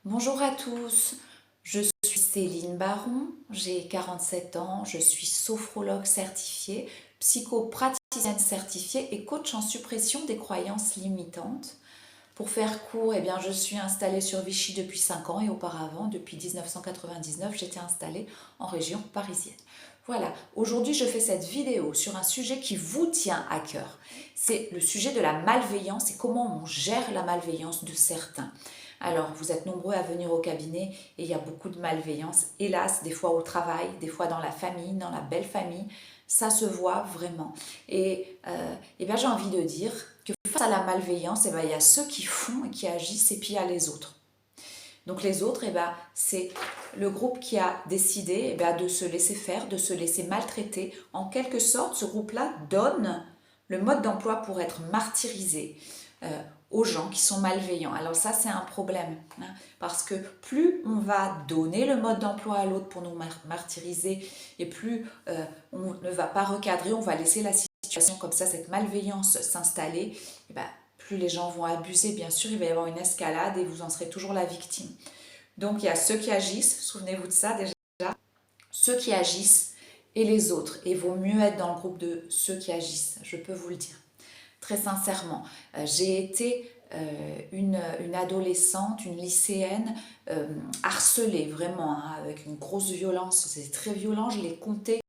Bonjour à tous, je suis Céline Baron, j'ai 47 ans, je suis sophrologue certifiée, psychopraticienne certifiée et coach en suppression des croyances limitantes. Pour faire court, je suis installée sur Vichy depuis 5 ans et auparavant, depuis 1999, j'étais installée en région parisienne. Voilà, aujourd'hui je fais cette vidéo sur un sujet qui vous tient à cœur. C'est le sujet de la malveillance et comment on gère la malveillance de certains. Alors, vous êtes nombreux à venir au cabinet et il y a beaucoup de malveillance. Hélas, des fois au travail, des fois dans la famille, dans la belle famille, ça se voit vraiment. J'ai envie de dire que face à la malveillance, il y a ceux qui font et qui agissent et puis il y a les autres. Donc les autres, c'est le groupe qui a décidé de se laisser faire, de se laisser maltraiter. En quelque sorte, ce groupe-là donne le mode d'emploi pour être martyrisé aux gens qui sont malveillants. Alors ça, c'est un problème, hein, parce que plus on va donner le mode d'emploi à l'autre pour nous martyriser, et plus on ne va pas recadrer, on va laisser la situation comme ça, cette malveillance s'installer, plus les gens vont abuser, bien sûr, il va y avoir une escalade et vous en serez toujours la victime. Donc il y a ceux qui agissent, souvenez-vous de ça déjà, ceux qui agissent et les autres. Et il vaut mieux être dans le groupe de ceux qui agissent, je peux vous le dire. Très sincèrement, j'ai été une adolescente, une lycéenne harcelée vraiment, hein, avec une grosse violence, c'était très violent, je l'ai compté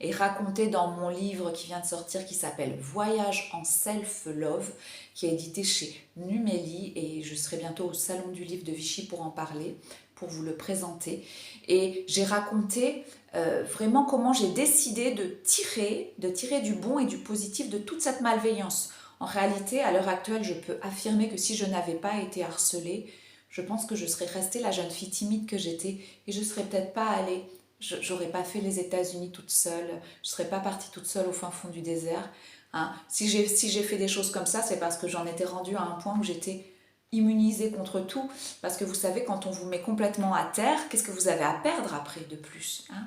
et raconté dans mon livre qui vient de sortir qui s'appelle Voyage en Self-Love, qui est édité chez Numéli et je serai bientôt au Salon du Livre de Vichy pour en parler, pour vous le présenter. Et j'ai raconté vraiment comment j'ai décidé de tirer du bon et du positif de toute cette malveillance. En réalité, à l'heure actuelle, je peux affirmer que si je n'avais pas été harcelée, je pense que je serais restée la jeune fille timide que j'étais et je ne serais peut-être pas allée, j'aurais pas fait les États-Unis toute seule, je ne serais pas partie toute seule au fin fond du désert. Hein. Si j'ai fait des choses comme ça, c'est parce que j'en étais rendue à un point où j'étais immunisée contre tout. Parce que vous savez, quand on vous met complètement à terre, qu'est-ce que vous avez à perdre après de plus, hein?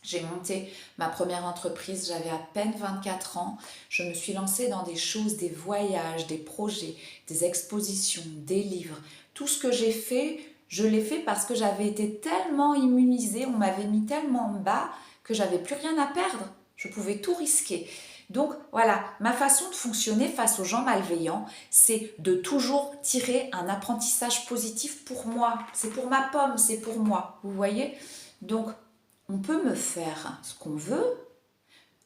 J'ai monté ma première entreprise, j'avais à peine 24 ans. Je me suis lancée dans des choses, des voyages, des projets, des expositions, des livres. Tout ce que j'ai fait, je l'ai fait parce que j'avais été tellement immunisée, on m'avait mis tellement bas que j'avais plus rien à perdre. Je pouvais tout risquer. Donc voilà, ma façon de fonctionner face aux gens malveillants, c'est de toujours tirer un apprentissage positif pour moi. C'est pour ma pomme, c'est pour moi. Vous voyez? Donc on peut me faire ce qu'on veut.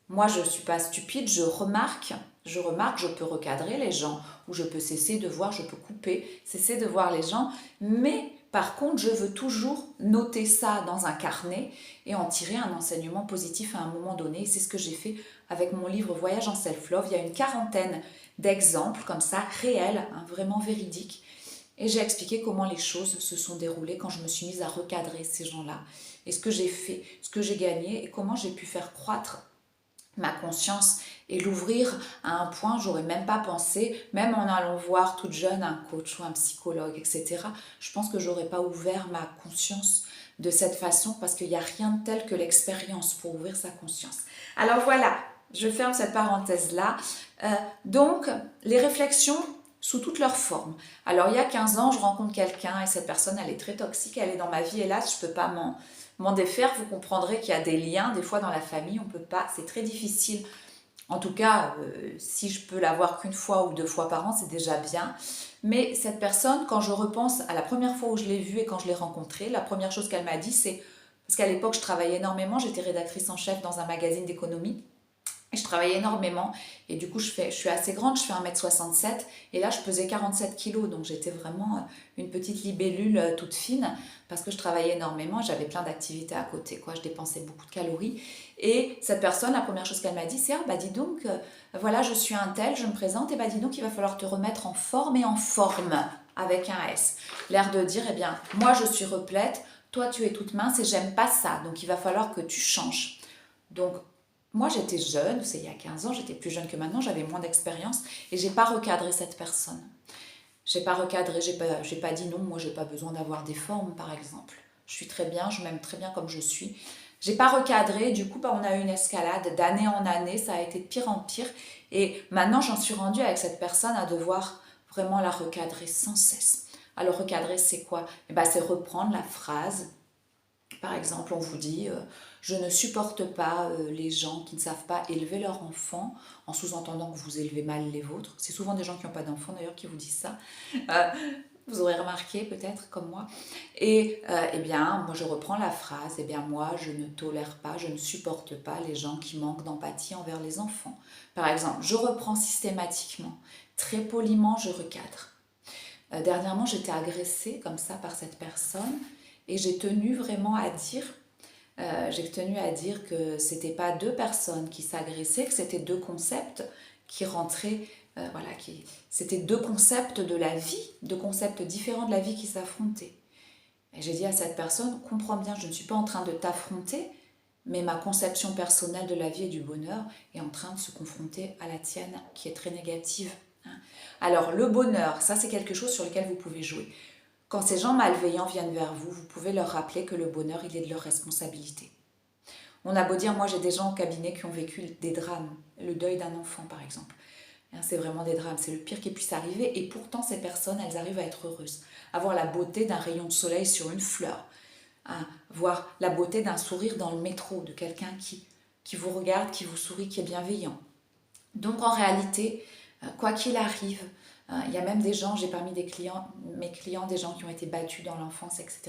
Moi, je ne suis pas stupide, je peux recadrer les gens, ou je peux cesser de voir, je peux couper, cesser de voir les gens, mais par contre, je veux toujours noter ça dans un carnet et en tirer un enseignement positif à un moment donné. C'est ce que j'ai fait avec mon livre Voyage en Self-Love. Il y a une quarantaine d'exemples comme ça, réels, hein, vraiment véridiques. Et j'ai expliqué comment les choses se sont déroulées quand je me suis mise à recadrer ces gens-là. Et ce que j'ai fait, ce que j'ai gagné et comment j'ai pu faire croître ma conscience et l'ouvrir à un point où j'aurais même pas pensé, même en allant voir toute jeune un coach ou un psychologue, etc. Je pense que j'aurais pas ouvert ma conscience de cette façon parce qu'il n'y a rien de tel que l'expérience pour ouvrir sa conscience. Alors voilà, je ferme cette parenthèse-là. Donc, les réflexions sous toutes leurs formes. Alors, il y a 15 ans, je rencontre quelqu'un et cette personne, elle est très toxique, elle est dans ma vie, hélas, je ne peux pas m'en défaire. Vous comprendrez qu'il y a des liens, des fois dans la famille, on ne peut pas, c'est très difficile. En tout cas, si je peux la voir qu'une fois ou 2 fois par an, c'est déjà bien. Mais cette personne, quand je repense à la première fois où je l'ai vue et quand je l'ai rencontrée, la première chose qu'elle m'a dit, c'est, parce qu'à l'époque, je travaillais énormément, j'étais rédactrice en chef dans un magazine d'économie, et je travaillais énormément et du coup je suis assez grande, je fais 1,67 m et là je pesais 47 kilos, donc j'étais vraiment une petite libellule toute fine parce que je travaillais énormément, j'avais plein d'activités à côté, quoi. Je dépensais beaucoup de calories. Et cette personne, la première chose qu'elle m'a dit, c'est « Ah bah dis donc, voilà je suis un tel, je me présente, et bah dis donc il va falloir te remettre en forme et en forme avec un S ». L'air de dire « Eh bien moi je suis replète, toi tu es toute mince et j'aime pas ça, donc il va falloir que tu changes ». Donc moi, j'étais jeune, c'est il y a 15 ans, j'étais plus jeune que maintenant, j'avais moins d'expérience et j'ai pas recadré cette personne. J'ai pas recadré, j'ai pas dit non, moi j'ai pas besoin d'avoir des formes par exemple. Je suis très bien, je m'aime très bien comme je suis. J'ai pas recadré, du coup on a eu une escalade d'année en année, ça a été de pire en pire et maintenant j'en suis rendue avec cette personne à devoir vraiment la recadrer sans cesse. Alors recadrer, c'est quoi? Eh ben, c'est reprendre la phrase. Par exemple, on vous dit je ne supporte pas les gens qui ne savent pas élever leur enfant, en sous-entendant que vous élevez mal les vôtres. C'est souvent des gens qui n'ont pas d'enfants d'ailleurs qui vous disent ça. Euh, Vous aurez remarqué peut-être comme moi. Et eh bien, moi je reprends la phrase, eh bien moi je ne tolère pas, je ne supporte pas les gens qui manquent d'empathie envers les enfants. Par exemple, je reprends systématiquement, très poliment je recadre. Dernièrement j'étais agressée comme ça par cette personne et j'ai tenu vraiment à dire, que c'était pas deux personnes qui s'agressaient, que c'était deux concepts qui rentraient, voilà, c'était deux concepts de la vie, deux concepts différents de la vie qui s'affrontaient. Et j'ai dit à cette personne, comprends bien, je ne suis pas en train de t'affronter, mais ma conception personnelle de la vie et du bonheur est en train de se confronter à la tienne qui est très négative. Alors le bonheur, ça c'est quelque chose sur lequel vous pouvez jouer. Quand ces gens malveillants viennent vers vous, vous pouvez leur rappeler que le bonheur, il est de leur responsabilité. On a beau dire, moi j'ai des gens au cabinet qui ont vécu des drames, le deuil d'un enfant par exemple. C'est vraiment des drames, c'est le pire qui puisse arriver et pourtant ces personnes, elles arrivent à être heureuses. Avoir la beauté d'un rayon de soleil sur une fleur, voir la beauté d'un sourire dans le métro, de quelqu'un qui vous regarde, qui vous sourit, qui est bienveillant. Donc en réalité, quoi qu'il arrive, il y a même des gens, j'ai parmi mes clients, des gens qui ont été battus dans l'enfance, etc.,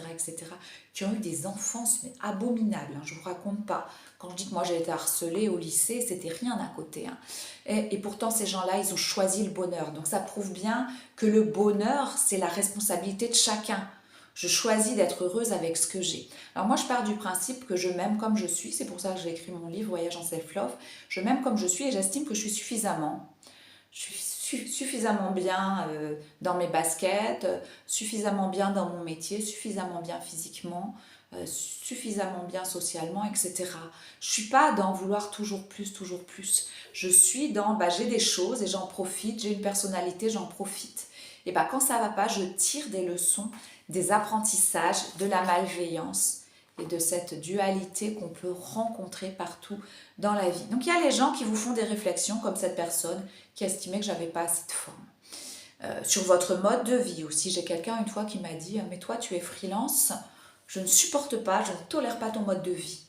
qui ont eu des enfances mais abominables, je ne vous raconte pas. Quand je dis que moi j'ai été harcelée au lycée, c'était rien à côté. Et pourtant ces gens-là, ils ont choisi le bonheur. Donc ça prouve bien que le bonheur, c'est la responsabilité de chacun. Je choisis d'être heureuse avec ce que j'ai. Alors moi, je pars du principe que je m'aime comme je suis. C'est pour ça que j'ai écrit mon livre Voyage en self-love. Je m'aime comme je suis et j'estime que je suis suffisamment. Je suis suffisamment bien dans mes baskets, suffisamment bien dans mon métier, suffisamment bien physiquement, suffisamment bien socialement, etc. Je ne suis pas dans vouloir toujours plus, toujours plus. Je suis dans, j'ai des choses et j'en profite, j'ai une personnalité, j'en profite. Et quand ça ne va pas, je tire des leçons, des apprentissages, de la malveillance et de cette dualité qu'on peut rencontrer partout dans la vie. Donc il y a les gens qui vous font des réflexions comme cette personne qui estimait que j'avais pas assez de forme. Sur votre mode de vie aussi, j'ai quelqu'un une fois qui m'a dit mais toi tu es freelance, je ne supporte pas, je ne tolère pas ton mode de vie.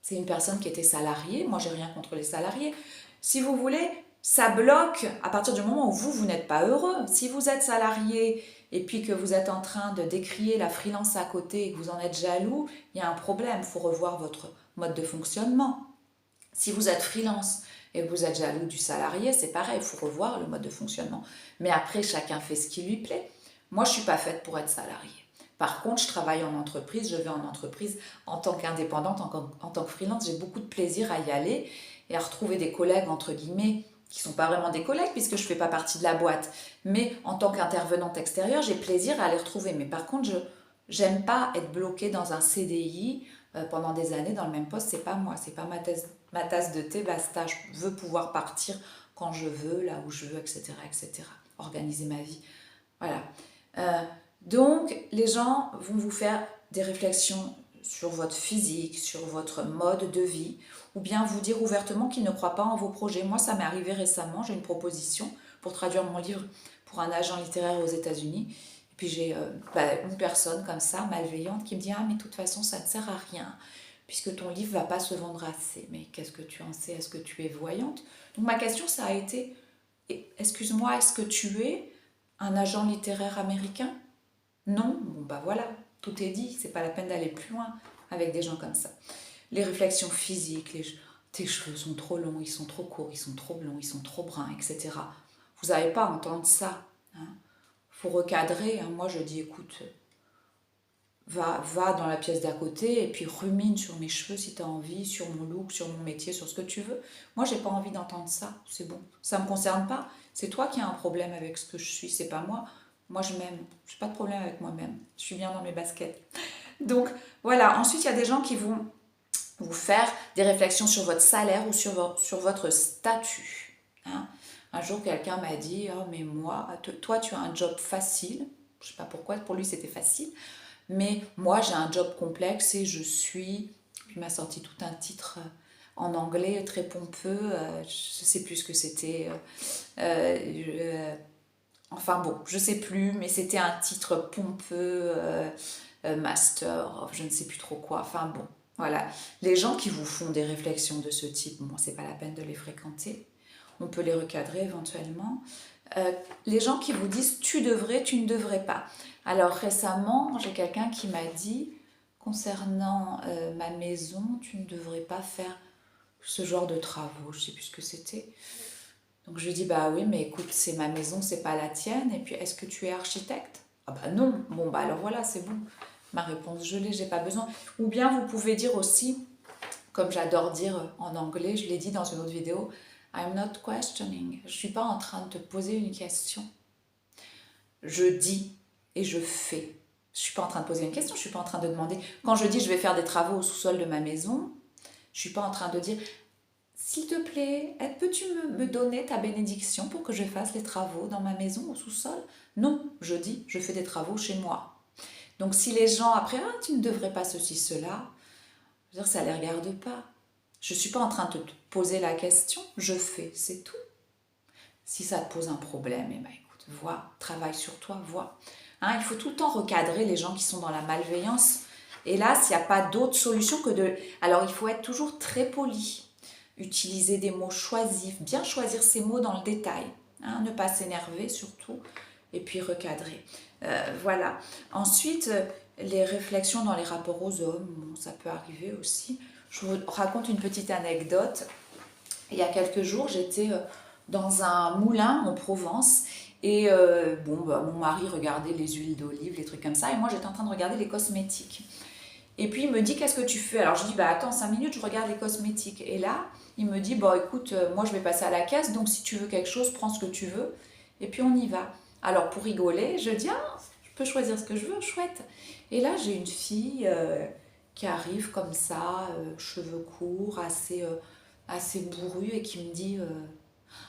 C'est une personne qui était salariée, moi j'ai rien contre les salariés. Si vous voulez, ça bloque à partir du moment où vous n'êtes pas heureux. Si vous êtes salarié et puis que vous êtes en train de décrier la freelance à côté et que vous en êtes jaloux, il y a un problème, il faut revoir votre mode de fonctionnement. Si vous êtes freelance et que vous êtes jaloux du salarié, c'est pareil, il faut revoir le mode de fonctionnement. Mais après, chacun fait ce qui lui plaît. Moi, je ne suis pas faite pour être salariée. Par contre, je travaille en entreprise, je vais en entreprise en tant qu'indépendante, en tant que freelance. J'ai beaucoup de plaisir à y aller et à retrouver des collègues, entre guillemets, qui ne sont pas vraiment des collègues puisque je ne fais pas partie de la boîte. Mais en tant qu'intervenante extérieure, j'ai plaisir à les retrouver. Mais par contre, je n'aime pas être bloquée dans un CDI pendant des années dans le même poste. C'est pas moi, c'est pas ma tasse de thé, basta. Je veux pouvoir partir quand je veux, là où je veux, etc., etc. Organiser ma vie. Voilà. Donc, les gens vont vous faire des réflexions sur votre physique, sur votre mode de vie, ou bien vous dire ouvertement qu'ils ne croient pas en vos projets. Moi, ça m'est arrivé récemment, j'ai une proposition pour traduire mon livre pour un agent littéraire aux États-Unis. Et puis j'ai une personne comme ça, malveillante, qui me dit « Ah, mais de toute façon, ça ne sert à rien, puisque ton livre ne va pas se vendre assez. » Mais qu'est-ce que tu en sais? Est-ce que tu es voyante? Donc ma question, ça a été « Excuse-moi, est-ce que tu es un agent littéraire américain ?» Non, bon voilà, tout est dit, c'est pas la peine d'aller plus loin avec des gens comme ça. Les réflexions physiques, tes cheveux sont trop longs, ils sont trop courts, ils sont trop blonds, ils sont trop bruns, etc. Vous n'avez pas à entendre ça. Faut recadrer. Moi je dis écoute, va dans la pièce d'à côté et puis rumine sur mes cheveux si tu as envie, sur mon look, sur mon métier, sur ce que tu veux. Moi j'ai pas envie d'entendre ça, c'est bon. Ça me concerne pas. C'est toi qui as un problème avec ce que je suis, c'est pas moi. Moi, je m'aime. Je n'ai pas de problème avec moi-même. Je suis bien dans mes baskets. Donc, voilà. Ensuite, il y a des gens qui vont vous faire des réflexions sur votre salaire ou sur votre statut. Un jour, quelqu'un m'a dit « Oh, mais moi, toi, tu as un job facile. » Je ne sais pas pourquoi, pour lui, c'était facile. Mais moi, j'ai un job complexe et je suis... Il m'a sorti tout un titre en anglais, très pompeux. Je ne sais plus ce que c'était. Enfin bon, je sais plus, mais c'était un titre pompeux, Master of je ne sais plus trop quoi. Enfin bon, voilà. Les gens qui vous font des réflexions de ce type, bon, c'est pas la peine de les fréquenter. On peut les recadrer éventuellement. Les gens qui vous disent tu devrais, tu ne devrais pas. Alors récemment, j'ai quelqu'un qui m'a dit concernant ma maison, tu ne devrais pas faire ce genre de travaux. Je sais plus ce que c'était. Donc je lui dis bah oui, mais écoute, c'est ma maison, c'est pas la tienne. Et puis est-ce que tu es architecte? Ah bah non. Bon bah alors voilà, c'est bon. Ma réponse je l'ai, j'ai pas besoin. Ou bien vous pouvez dire aussi, comme j'adore dire en anglais, je l'ai dit dans une autre vidéo, I'm not questioning. Je suis pas en train de te poser une question. Je dis et je fais. Je suis pas en train de poser une question, je suis pas en train de demander. Quand je dis je vais faire des travaux au sous-sol de ma maison, je suis pas en train de dire s'il te plaît, peux-tu me donner ta bénédiction pour que je fasse les travaux dans ma maison au sous-sol? Non, je dis je fais des travaux chez moi. Donc si les gens après tu ne devrais pas ceci cela, je veux dire ça les regarde pas. Je suis pas en train de te poser la question, je fais, c'est tout. Si ça te pose un problème, eh ben écoute, vois, travaille sur toi, vois. Hein, il faut tout le temps recadrer les gens qui sont dans la malveillance. Et là, s'il n'y a pas d'autre solution que de... Alors, il faut être toujours très poli, utiliser des mots choisifs, bien choisir ses mots dans le détail, hein, ne pas s'énerver surtout, et puis recadrer. Voilà. Ensuite, les réflexions dans les rapports aux hommes, bon, ça peut arriver aussi. Je vous raconte une petite anecdote. Il y a quelques jours, j'étais dans un moulin en Provence et bon, bah, mon mari regardait les huiles d'olive, les trucs comme ça, et moi j'étais en train de regarder les cosmétiques. Et puis il me dit qu'est-ce que tu fais? Alors je dis bah attends 5 minutes, je regarde les cosmétiques. Et là il me dit bon écoute, moi je vais passer à la caisse, donc si tu veux quelque chose, prends ce que tu veux et puis on y va. Alors pour rigoler, je dis ah je peux choisir ce que je veux, chouette. Et là j'ai une fille qui arrive comme ça, cheveux courts, assez bourrue et qui me dit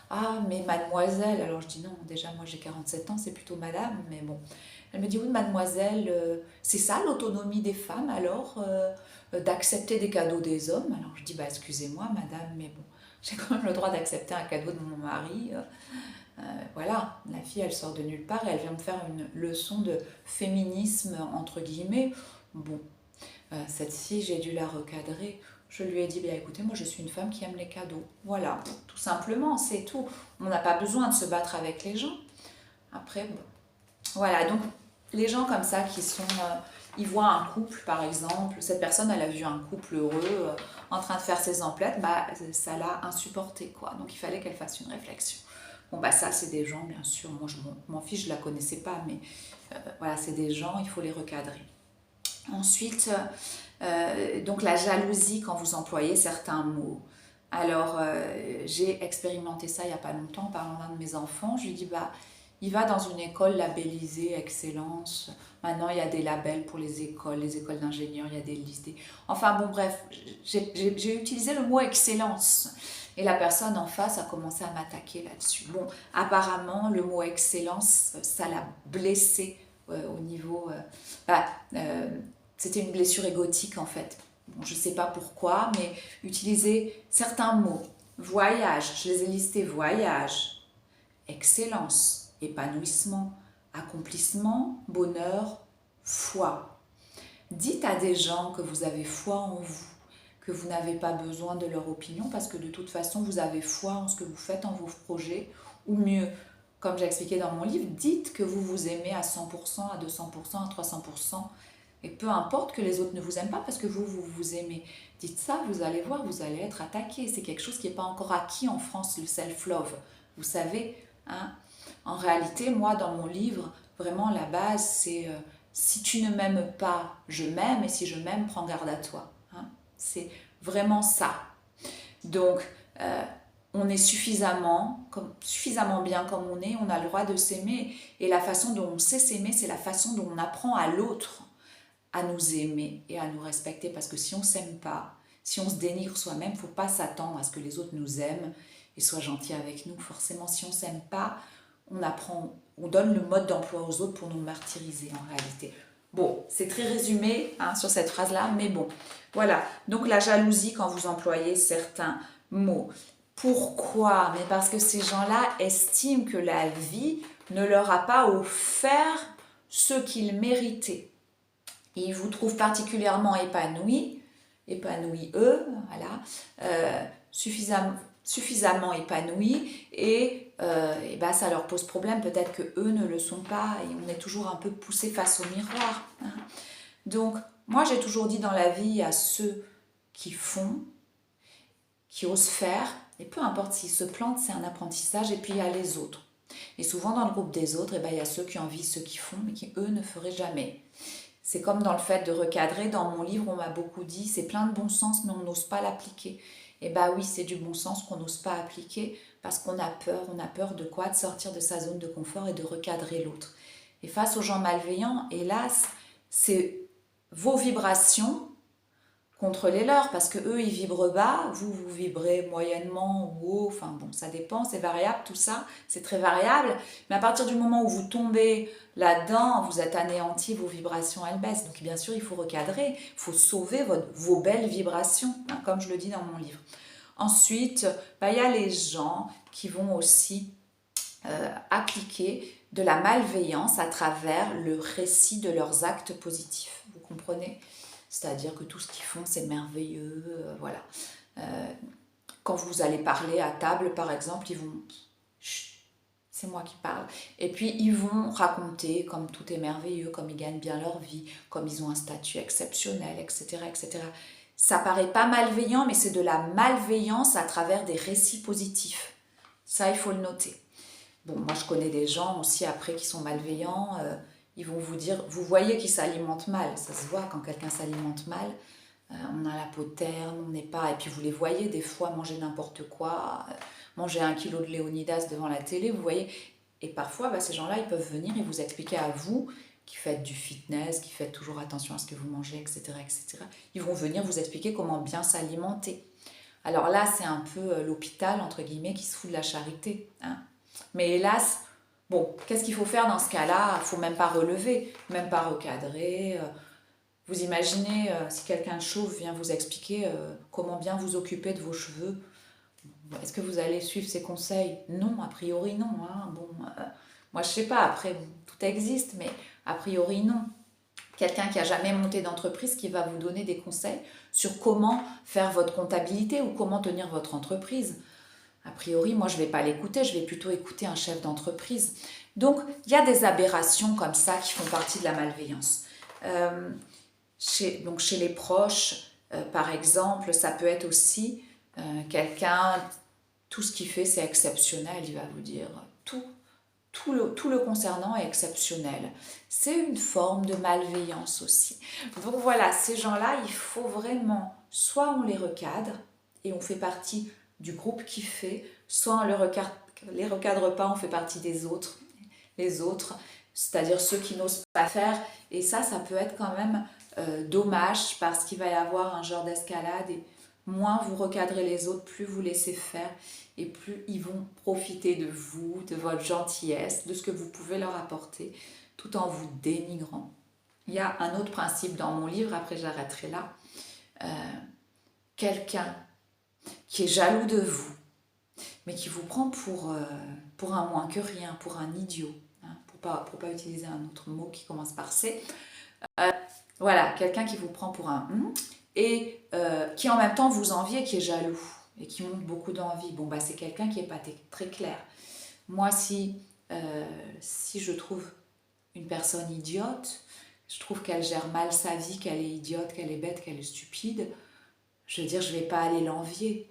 ah, mais mademoiselle, alors je dis non, déjà moi j'ai 47 ans, c'est plutôt madame, mais bon. Elle me dit oui, mademoiselle, c'est ça l'autonomie des femmes alors, d'accepter des cadeaux des hommes. Alors je dis bah excusez-moi madame, mais bon, j'ai quand même le droit d'accepter un cadeau de mon mari. Voilà, la fille elle sort de nulle part et elle vient me faire une leçon de féminisme entre guillemets. Bon, cette fille, j'ai dû la recadrer. Je lui ai dit, bien écoutez, moi je suis une femme qui aime les cadeaux. Voilà, tout simplement, c'est tout. On n'a pas besoin de se battre avec les gens. Après, bon. Voilà, donc les gens comme ça qui sont... ils voient un couple, par exemple, cette personne, elle a vu un couple heureux en train de faire ses emplettes, bah ça l'a insupporté, quoi. Donc il fallait qu'elle fasse une réflexion. Bon, bah ça, c'est des gens, bien sûr, moi je m'en fiche, je la connaissais pas, mais voilà, c'est des gens, il faut les recadrer. Ensuite, donc la jalousie quand vous employez certains mots. Alors, j'ai expérimenté ça il n'y a pas longtemps en parlant d'un de mes enfants. Je lui dis, bah, il va dans une école labellisée Excellence. Maintenant, il y a des labels pour les écoles d'ingénieurs, il y a des listes. Enfin bon, bref, j'ai utilisé le mot Excellence. Et la personne en face a commencé à m'attaquer là-dessus. Bon, apparemment, le mot Excellence, ça l'a blessé au niveau... bah, c'était une blessure égotique en fait. Bon, je ne sais pas pourquoi, mais utiliser certains mots. Voyage, je les ai listés. Voyage, excellence, épanouissement, accomplissement, bonheur, foi. Dites à des gens que vous avez foi en vous, que vous n'avez pas besoin de leur opinion parce que de toute façon vous avez foi en ce que vous faites, en vos projets, ou mieux, comme j'ai expliqué dans mon livre, dites que vous vous aimez à 100%, à 200%, à 300%. Et peu importe que les autres ne vous aiment pas parce que vous vous aimez. Dites ça, vous allez voir, vous allez être attaqué. C'est quelque chose qui n'est pas encore acquis en France, le self-love. Vous savez, hein, en réalité, moi, dans mon livre, vraiment, la base, c'est si tu ne m'aimes pas, je m'aime, et si je m'aime, prends garde à toi. Hein. C'est vraiment ça. Donc, on est suffisamment bien comme on a le droit de s'aimer. Et la façon dont on sait s'aimer, c'est la façon dont on apprend à l'autre à nous aimer et à nous respecter, parce que si on ne s'aime pas, si on se dénigre soi-même, il ne faut pas s'attendre à ce que les autres nous aiment et soient gentils avec nous. Forcément, si on ne s'aime pas, on donne le mode d'emploi aux autres pour nous martyriser en réalité. Bon, c'est très résumé hein, sur cette phrase-là, mais bon, voilà. Donc la jalousie quand vous employez certains mots. Pourquoi? Mais parce que ces gens-là estiment que la vie ne leur a pas offert ce qu'ils méritaient. Ils vous trouvent particulièrement épanouis eux, voilà, suffisamment épanouis et ben ça leur pose problème, peut-être que eux ne le sont pas et on est toujours un peu poussé face au miroir. Hein. Donc moi j'ai toujours dit dans la vie à ceux qui font, qui osent faire, et peu importe s'ils se plantent, c'est un apprentissage, et puis il y a les autres. Et souvent dans le groupe des autres, et ben, il y a ceux qui envient ceux qui font, mais qui eux ne feraient jamais. C'est comme dans le fait de recadrer. Dans mon livre, on m'a beaucoup dit, c'est plein de bon sens, mais on n'ose pas l'appliquer. Et bah oui, c'est du bon sens qu'on n'ose pas appliquer parce qu'on a peur. On a peur de quoi? De sortir de sa zone de confort et de recadrer l'autre. Et face aux gens malveillants, hélas, c'est vos vibrations contre les leurs, parce que eux ils vibrent bas, vous vibrez moyennement ou haut, enfin bon, ça dépend, c'est variable tout ça, c'est très variable, mais à partir du moment où vous tombez là-dedans, vous êtes anéanti, vos vibrations elles baissent, donc bien sûr il faut recadrer, il faut sauver vos belles vibrations, hein, comme je le dis dans mon livre. Ensuite, bah, y a les gens qui vont aussi appliquer de la malveillance à travers le récit de leurs actes positifs, vous comprenez? C'est-à-dire que tout ce qu'ils font, c'est merveilleux, voilà. Quand vous allez parler à table, par exemple, ils vont... Chut, c'est moi qui parle. Et puis, ils vont raconter comme tout est merveilleux, comme ils gagnent bien leur vie, comme ils ont un statut exceptionnel, etc., etc. Ça paraît pas malveillant, mais c'est de la malveillance à travers des récits positifs. Ça, il faut le noter. Bon, moi, je connais des gens aussi, après, qui sont malveillants... ils vont vous dire, vous voyez qu'ils s'alimentent mal, ça se voit quand quelqu'un s'alimente mal, on a la peau terne, on n'est pas, et puis vous les voyez des fois manger n'importe quoi, manger 1 kilo de Léonidas devant la télé, vous voyez, et parfois bah, ces gens-là ils peuvent venir et vous expliquer à vous qui faites du fitness, qui faites toujours attention à ce que vous mangez, etc., etc. Ils vont venir vous expliquer comment bien s'alimenter. Alors là c'est un peu l'hôpital entre guillemets qui se fout de la charité, hein. Mais hélas, bon, qu'est-ce qu'il faut faire dans ce cas-là? Il ne faut même pas relever, même pas recadrer. Vous imaginez si quelqu'un de chauve vient vous expliquer comment bien vous occuper de vos cheveux. Est-ce que vous allez suivre ses conseils? Non, a priori non. Hein. Bon, moi je sais pas, après bon, tout existe, mais a priori non. Quelqu'un qui a jamais monté d'entreprise qui va vous donner des conseils sur comment faire votre comptabilité ou comment tenir votre entreprise. A priori, moi, je ne vais pas l'écouter, je vais plutôt écouter un chef d'entreprise. Donc, il y a des aberrations comme ça qui font partie de la malveillance. Donc, chez les proches, par exemple, ça peut être aussi quelqu'un, tout ce qu'il fait, c'est exceptionnel, il va vous dire. Tout le concernant est exceptionnel. C'est une forme de malveillance aussi. Donc voilà, ces gens-là, il faut vraiment, soit on les recadre et on fait partie du groupe qui fait, soit on les recadre pas, on fait partie des autres, les autres, c'est-à-dire ceux qui n'osent pas faire. Et ça peut être quand même dommage parce qu'il va y avoir un genre d'escalade et moins vous recadrez les autres, plus vous laissez faire et plus ils vont profiter de vous, de votre gentillesse, de ce que vous pouvez leur apporter, tout en vous dénigrant. Il y a un autre principe dans mon livre, après j'arrêterai là. Quelqu'un qui est jaloux de vous, mais qui vous prend pour un moins que rien, pour un idiot, hein, pour pas utiliser un autre mot qui commence par C. Voilà, quelqu'un qui vous prend pour un et qui en même temps vous envie et qui est jaloux et qui montre beaucoup d'envie. Bon, bah c'est quelqu'un qui n'est pas très clair. Moi, si je trouve une personne idiote, je trouve qu'elle gère mal sa vie, qu'elle est idiote, qu'elle est bête, qu'elle est stupide, je veux dire, je ne vais pas aller l'envier.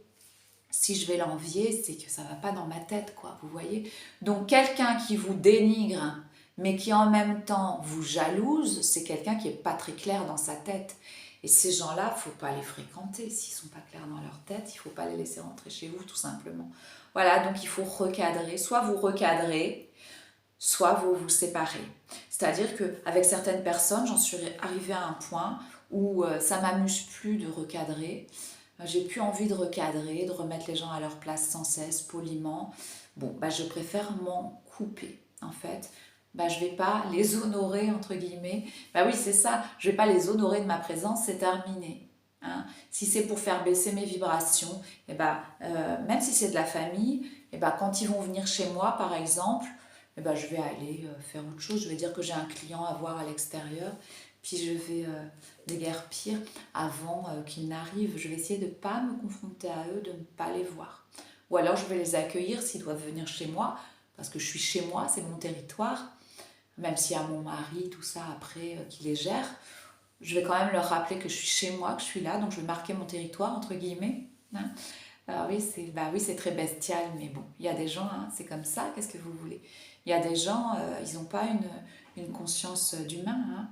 Si je vais l'envier, c'est que ça ne va pas dans ma tête, quoi, vous voyez. Donc, quelqu'un qui vous dénigre, mais qui en même temps vous jalouse, c'est quelqu'un qui n'est pas très clair dans sa tête. Et ces gens-là, il ne faut pas les fréquenter. S'ils ne sont pas clairs dans leur tête, il ne faut pas les laisser rentrer chez vous, tout simplement. Voilà, donc il faut recadrer. Soit vous recadrez, soit vous vous séparez. C'est-à-dire qu'avec certaines personnes, j'en suis arrivée à un point où ça ne m'amuse plus de recadrer. J'ai plus envie de recadrer, de remettre les gens à leur place sans cesse, poliment. Bon, bah, je préfère m'en couper, en fait. Bah, je ne vais pas les honorer, entre guillemets. Bah oui, c'est ça, je ne vais pas les honorer de ma présence, c'est terminé. Hein. Si c'est pour faire baisser mes vibrations, et bah, même si c'est de la famille, et bah, quand ils vont venir chez moi, par exemple, eh ben, je vais aller faire autre chose. Je vais dire que j'ai un client à voir à l'extérieur, puis je vais déguerpir avant qu'ils n'arrivent. Je vais essayer de ne pas me confronter à eux, de ne pas les voir. Ou alors je vais les accueillir s'ils doivent venir chez moi, parce que je suis chez moi, c'est mon territoire. Même s'il y a mon mari, tout ça après qui les gère, je vais quand même leur rappeler que je suis chez moi, que je suis là, donc je vais marquer mon territoire, entre guillemets. Hein. Alors oui, c'est très bestial, mais bon, il y a des gens, hein, c'est comme ça, qu'est-ce que vous voulez? Il y a des gens, ils n'ont pas une conscience d'humain.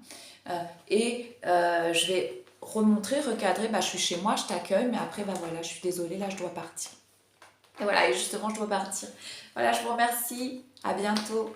Hein. Je vais remontrer, recadrer, je suis chez moi, je t'accueille, mais après, voilà, je suis désolée, là, je dois partir. Et voilà, et justement, je dois partir. Voilà, je vous remercie, à bientôt.